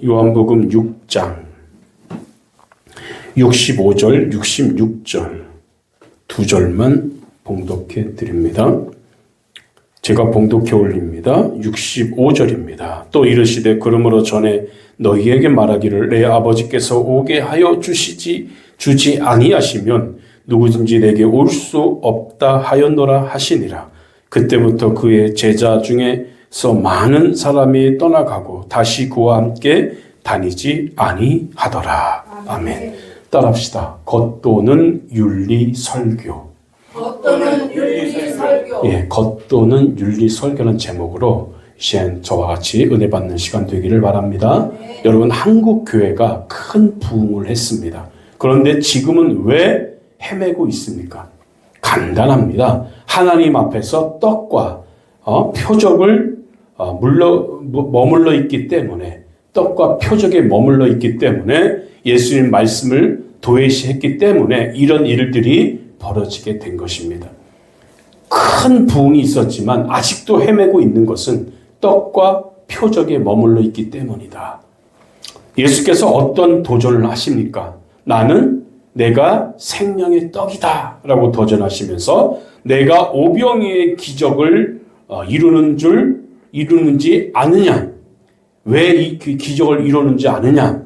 요한복음 6장 65절, 66절 두 절만 봉독해 드립니다. 제가 봉독해 올립니다. 65절입니다. 또 이르시되 그러므로 전에 너희에게 말하기를 내 아버지께서 오게 하여 주지 아니하시면 누구든지 내게 올 수 없다 하였노라 하시니라. 그때부터 그의 제자 중에서 많은 사람이 떠나가고 다시 그와 함께 다니지 아니하더라. 아멘. 따라합시다. 겉도는 윤리설교. 겉도는 윤리설교. 예, 겉도는 윤리설교는 제목으로 이제 저와 같이 은혜 받는 시간 되기를 바랍니다. 네. 여러분, 한국 교회가 큰 부흥을 했습니다. 그런데 지금은 왜 헤매고 있습니까? 간단합니다. 하나님 앞에서 떡과 표적을 머물러 있기 때문에, 떡과 표적에 머물러 있기 때문에, 예수님 말씀을 도외시했기 때문에 이런 일들이 벌어지게 된 것입니다. 큰 부흥이 있었지만 아직도 헤매고 있는 것은 떡과 표적에 머물러 있기 때문이다. 예수께서 어떤 도전을 하십니까? 나는 내가 생명의 떡이다 라고 도전하시면서 내가 오병이의 기적을 이루는지 아느냐? 왜 이 기적을 이루는지 아느냐?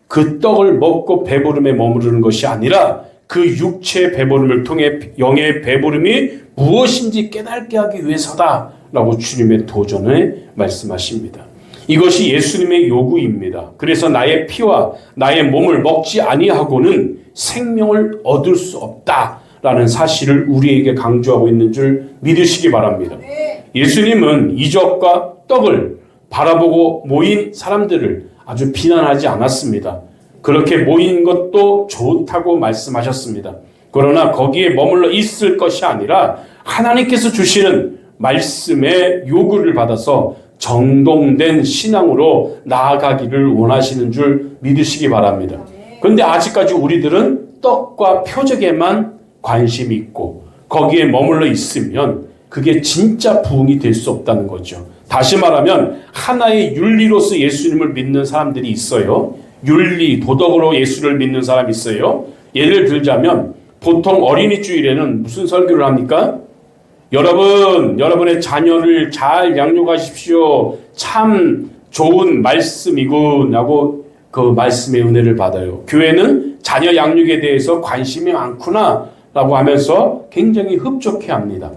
그 떡을 먹고 배부름에 머무르는 것이 아니라 그 육체의 배부름을 통해 영의 배부름이 무엇인지 깨닫게 하기 위해서다 라고 주님의 도전을 말씀하십니다. 이것이 예수님의 요구입니다. 그래서 나의 피와 나의 몸을 먹지 아니하고는 생명을 얻을 수 없다라는 사실을 우리에게 강조하고 있는 줄 믿으시기 바랍니다. 예수님은 이적과 떡을 바라보고 모인 사람들을 아주 비난하지 않았습니다. 그렇게 모인 것도 좋다고 말씀하셨습니다. 그러나 거기에 머물러 있을 것이 아니라 하나님께서 주시는 말씀의 요구를 받아서 정돈된 신앙으로 나아가기를 원하시는 줄 믿으시기 바랍니다. 그런데 아직까지 우리들은 떡과 표적에만 관심이 있고 거기에 머물러 있으면 그게 진짜 부흥이 될 수 없다는 거죠. 다시 말하면 하나의 윤리로서 예수님을 믿는 사람들이 있어요. 윤리, 도덕으로 예수를 믿는 사람이 있어요. 예를 들자면 보통 어린이 주일에는 무슨 설교를 합니까? 여러분의 자녀를 잘 양육하십시오. 참 좋은 말씀이군 하고 그 말씀의 은혜를 받아요. 교회는 자녀 양육에 대해서 관심이 많구나 라고 하면서 굉장히 흡족해 합니다.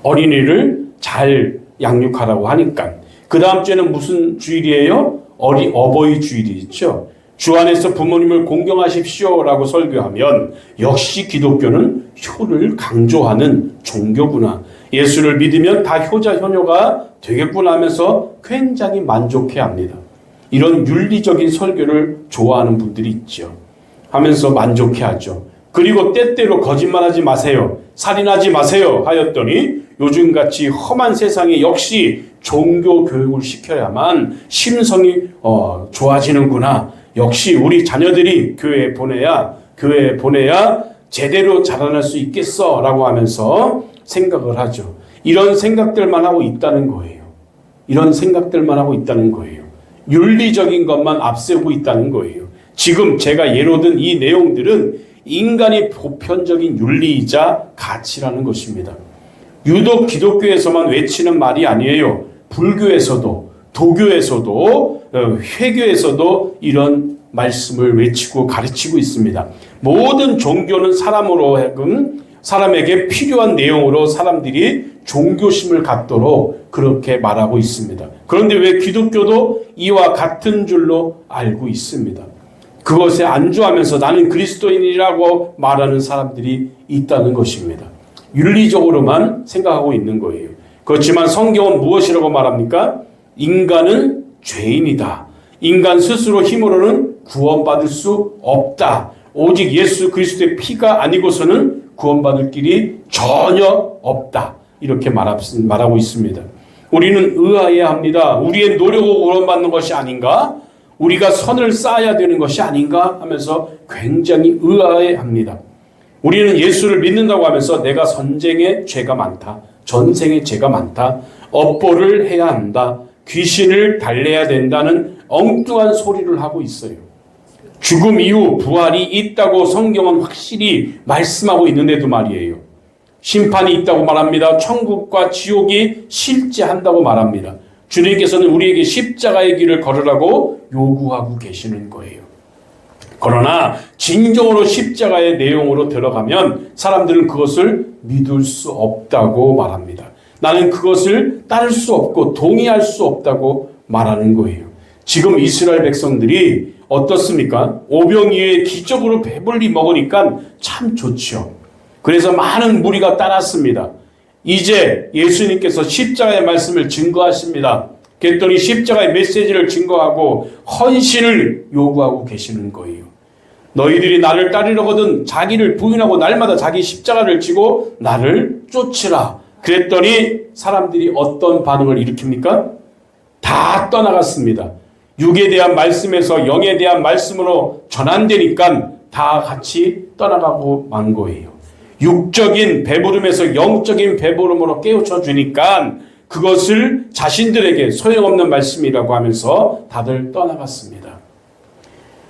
어린이를 잘 양육하라고 하니까. 그 다음 주에는 무슨 주일이에요? 어버이 주일이 있죠. 주 안에서 부모님을 공경하십시오 라고 설교하면 역시 기독교는 효를 강조하는 종교구나. 예수를 믿으면 다 효자 효녀가 되겠구나 하면서 굉장히 만족해 합니다. 이런 윤리적인 설교를 좋아하는 분들이 있죠. 하면서 만족해 하죠. 그리고 때때로 거짓말하지 마세요. 살인하지 마세요 하였더니 요즘같이 험한 세상에 역시 종교 교육을 시켜야만 심성이 좋아지는구나. 역시 우리 자녀들이 교회에 보내야 제대로 자라날 수 있겠어 라고 하면서 생각을 하죠. 이런 생각들만 하고 있다는 거예요. 이런 생각들만 하고 있다는 거예요. 윤리적인 것만 앞세우고 있다는 거예요. 지금 제가 예로 든 이 내용들은 인간의 보편적인 윤리이자 가치라는 것입니다. 유독 기독교에서만 외치는 말이 아니에요. 불교에서도, 도교에서도, 회교에서도 이런 말씀을 외치고 가르치고 있습니다. 모든 종교는 사람으로 하여금 사람에게 필요한 내용으로 사람들이 종교심을 갖도록 그렇게 말하고 있습니다. 그런데 왜 기독교도 이와 같은 줄로 알고 있습니다. 그것에 안주하면서 나는 그리스도인이라고 말하는 사람들이 있다는 것입니다. 윤리적으로만 생각하고 있는 거예요. 그렇지만 성경은 무엇이라고 말합니까? 인간은 죄인이다. 인간 스스로 힘으로는 구원받을 수 없다. 오직 예수 그리스도의 피가 아니고서는 구원받을 길이 전혀 없다. 이렇게 말하고 있습니다. 우리는 의아해야 합니다. 우리의 노력으로 구원받는 것이 아닌가? 우리가 선을 쌓아야 되는 것이 아닌가? 하면서 굉장히 의아해합니다. 우리는 예수를 믿는다고 하면서 내가 전생에 죄가 많다. 업보를 해야 한다. 귀신을 달래야 된다는 엉뚱한 소리를 하고 있어요. 죽음 이후 부활이 있다고 성경은 확실히 말씀하고 있는데도 말이에요. 심판이 있다고 말합니다. 천국과 지옥이 실제한다고 말합니다. 주님께서는 우리에게 십자가의 길을 걸으라고 요구하고 계시는 거예요. 그러나 진정으로 십자가의 내용으로 들어가면 사람들은 그것을 믿을 수 없다고 말합니다. 나는 그것을 따를 수 없고 동의할 수 없다고 말하는 거예요. 지금 이스라엘 백성들이 어떻습니까? 오병이어의 기적으로 배불리 먹으니까 참 좋죠. 그래서 많은 무리가 따랐습니다. 이제 예수님께서 십자가의 말씀을 증거하십니다. 그랬더니 십자가의 메시지를 증거하고 헌신을 요구하고 계시는 거예요. 너희들이 나를 따르려거든 자기를 부인하고 날마다 자기 십자가를 지고 나를 쫓으라. 그랬더니 사람들이 어떤 반응을 일으킵니까? 다 떠나갔습니다. 육에 대한 말씀에서 영에 대한 말씀으로 전환되니까 다 같이 떠나가고 만 거예요. 육적인 배부름에서 영적인 배부름으로 깨우쳐 주니까 그것을 자신들에게 소용없는 말씀이라고 하면서 다들 떠나갔습니다.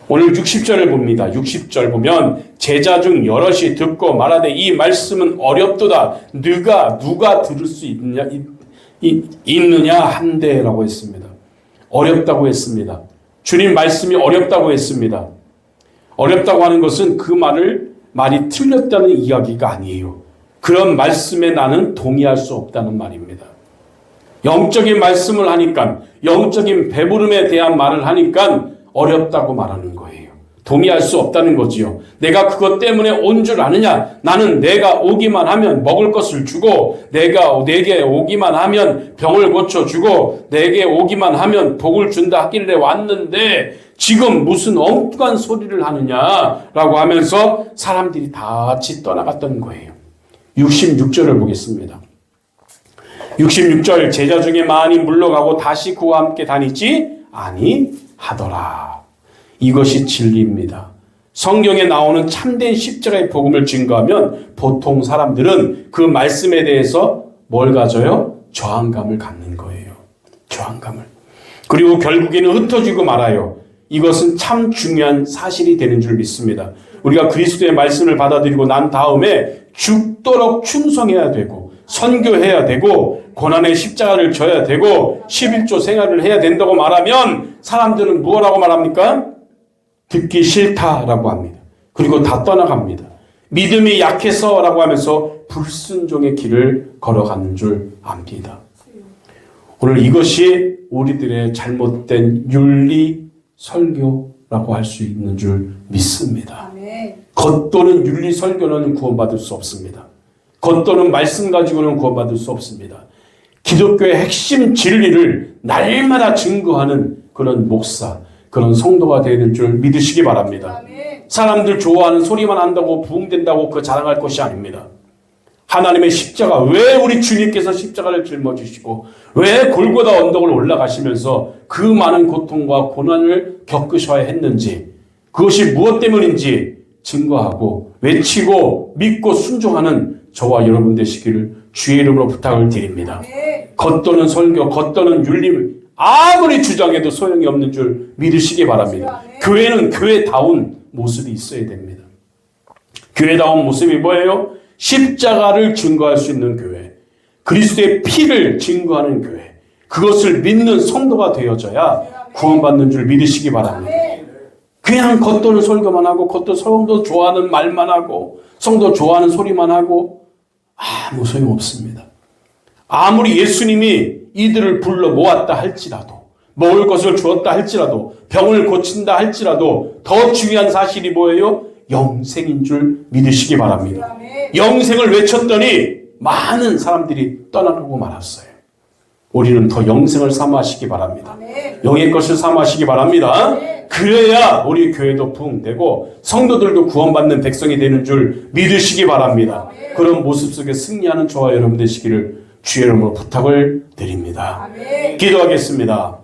오늘 60절을 봅니다. 60절 보면 제자 중 여럿이 듣고 말하되 이 말씀은 어렵도다. 누가 들을 수 있느냐 한데라고 했습니다. 어렵다고 했습니다. 주님 말씀이 어렵다고 했습니다. 어렵다고 하는 것은 그 말이 틀렸다는 이야기가 아니에요. 그런 말씀에 나는 동의할 수 없다는 말입니다. 영적인 말씀을 하니까, 영적인 배부름에 대한 말을 하니까 어렵다고 말하는 거예요. 동의할 수 없다는 거지요. 내가 그것 때문에 온 줄 아느냐? 나는 내가 오기만 하면 먹을 것을 주고, 내게 오기만 하면 병을 고쳐주고, 내게 오기만 하면 복을 준다 하길래 왔는데 지금 무슨 엉뚱한 소리를 하느냐라고 하면서 사람들이 다 같이 떠나갔던 거예요. 66절을 보겠습니다. 66절 제자 중에 많이 물러가고 다시 그와 함께 다니지 아니하더라. 이것이 진리입니다. 성경에 나오는 참된 십자가의 복음을 증거하면 보통 사람들은 그 말씀에 대해서 뭘 가져요? 저항감을 갖는 거예요. 저항감을. 그리고 결국에는 흩어지고 말아요. 이것은 참 중요한 사실이 되는 줄 믿습니다. 우리가 그리스도의 말씀을 받아들이고 난 다음에 죽도록 충성해야 되고 선교해야 되고 고난의 십자가를 져야 되고 11조 생활을 해야 된다고 말하면 사람들은 뭐라고 말합니까? 듣기 싫다라고 합니다. 그리고 다 떠나갑니다. 믿음이 약해서라고 하면서 불순종의 길을 걸어가는 줄 압니다. 오늘 이것이 우리들의 잘못된 윤리 설교라고 할 수 있는 줄 믿습니다. 겉도는 윤리 설교는 구원받을 수 없습니다. 겉도는 말씀 가지고는 구원받을 수 없습니다. 기독교의 핵심 진리를 날마다 증거하는 그런 목사, 그런 성도가 되어야 될 줄 믿으시기 바랍니다. 사람들 좋아하는 소리만 한다고 부흥된다고 그 자랑할 것이 아닙니다. 하나님의 십자가, 왜 우리 주님께서 십자가를 짊어지시고 왜 골고다 언덕을 올라가시면서 그 많은 고통과 고난을 겪으셔야 했는지, 그것이 무엇 때문인지 증거하고 외치고 믿고 순종하는 저와 여러분 되시기를 주의 이름으로 부탁을 드립니다. 겉도는 설교, 겉도는 윤리 아무리 주장해도 소용이 없는 줄 믿으시기 바랍니다. 교회는 교회다운 모습이 있어야 됩니다. 교회다운 모습이 뭐예요? 십자가를 증거할 수 있는 교회, 그리스도의 피를 증거하는 교회, 그것을 믿는 성도가 되어져야 구원받는 줄 믿으시기 바랍니다. 그냥 겉도는 설교만 하고 겉도 성도 좋아하는 말만 하고 성도 좋아하는 소리만 하고 아무 소용없습니다. 아무리 예수님이 이들을 불러 모았다 할지라도, 먹을 것을 주었다 할지라도, 병을 고친다 할지라도 더 중요한 사실이 뭐예요? 영생인 줄 믿으시기 바랍니다. 영생을 외쳤더니 많은 사람들이 떠나가고 말았어요. 우리는 더 영생을 사모하시기 바랍니다. 영의 것을 사모하시기 바랍니다. 그래야 우리 교회도 부흥되고 성도들도 구원받는 백성이 되는 줄 믿으시기 바랍니다. 그런 모습 속에 승리하는 저와 여러분 되시기를 주의 이름으로 부탁을 드립니다. 기도하겠습니다.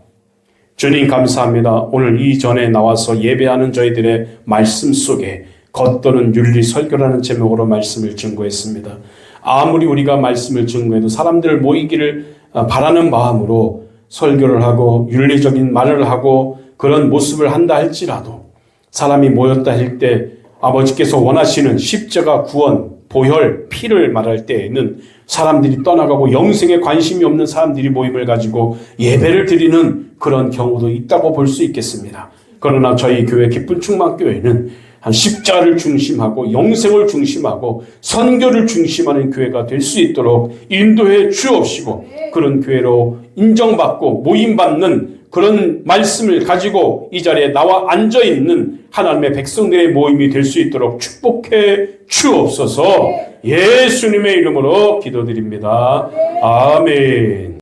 주님 감사합니다. 오늘 이전에 나와서 예배하는 저희들의 말씀 속에 겉도는 윤리 설교라는 제목으로 말씀을 증거했습니다. 아무리 우리가 말씀을 증거해도 사람들 모이기를 바라는 마음으로 설교를 하고 윤리적인 말을 하고 그런 모습을 한다 할지라도 사람이 모였다 할 때 아버지께서 원하시는 십자가 구원, 보혈, 피를 말할 때에는 사람들이 떠나가고 영생에 관심이 없는 사람들이 모임을 가지고 예배를 드리는 그런 경우도 있다고 볼 수 있겠습니다. 그러나 저희 교회 기쁜 충만교회는 한 십자가를 중심하고 영생을 중심하고 선교를 중심하는 교회가 될 수 있도록 인도해 주옵시고 그런 교회로 인정받고 모임받는 그런 말씀을 가지고 이 자리에 나와 앉아있는 하나님의 백성들의 모임이 될 수 있도록 축복해 주옵소서. 예수님의 이름으로 기도드립니다. 아멘.